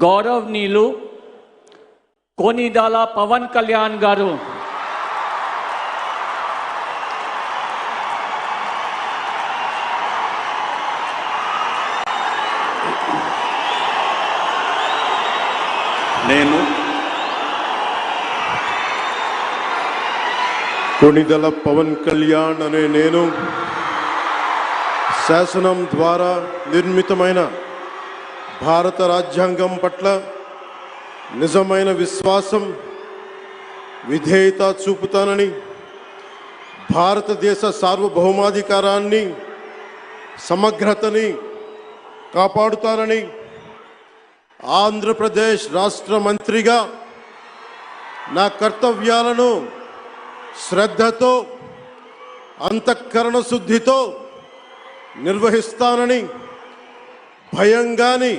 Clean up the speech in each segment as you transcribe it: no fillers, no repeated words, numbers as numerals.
గౌరవనీయులు కొనిదెల పవన్ కళ్యాణ్ గారు నేను కొనిదెల పవన్ కళ్యాణ్ అనే నేను శాసనం ద్వారా నిర్మితమైన భారత రాజ్యాంగం పట్ల నిజమైన విశ్వాసం విధేయత చూపుతానని, భారతదేశ సార్వభౌమాధికారాన్ని సమగ్రతని కాపాడుతానని, ఆంధ్రప్రదేశ్ రాష్ట్ర మంత్రిగా నా కర్తవ్యాలను శ్రద్ధతో అంతఃకరణ శుద్ధితో నిర్వహిస్తానని, భయం కానీ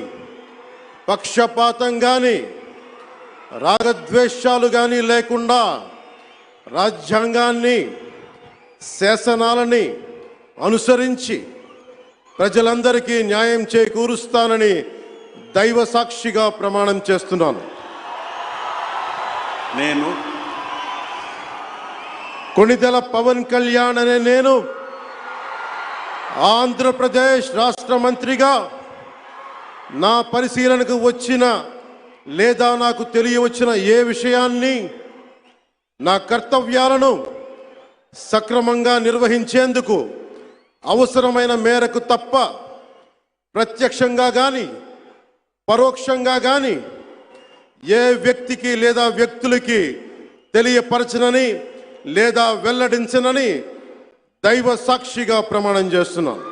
పక్షపాతం కానీ రాగద్వేషాలు కానీ లేకుండా రాజ్యాంగాన్ని శాసనాలని అనుసరించి ప్రజలందరికీ న్యాయం చేకూరుస్తానని దైవ సాక్షిగా ప్రమాణం చేస్తున్నాను. నేను కొనిదెల పవన్ కళ్యాణ్ అనే నేను ఆంధ్రప్రదేశ్ రాష్ట్ర మంత్రిగా నా పరిశీలనకు వచ్చిన లేదా నాకు తెలియవచ్చిన ఏ విషయాన్ని నా కర్తవ్యాలను సక్రమంగా నిర్వహించేందుకు అవసరమైన మేరకు తప్ప ప్రత్యక్షంగా కానీ పరోక్షంగా కానీ ఏ వ్యక్తికి లేదా వ్యక్తులకి తెలియపరచనని లేదా వెల్లడించనని దైవ సాక్షిగా ప్రమాణం చేస్తున్నాను.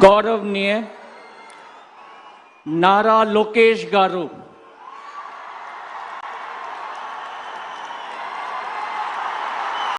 गौरवनीय नारा लोकेश गारू।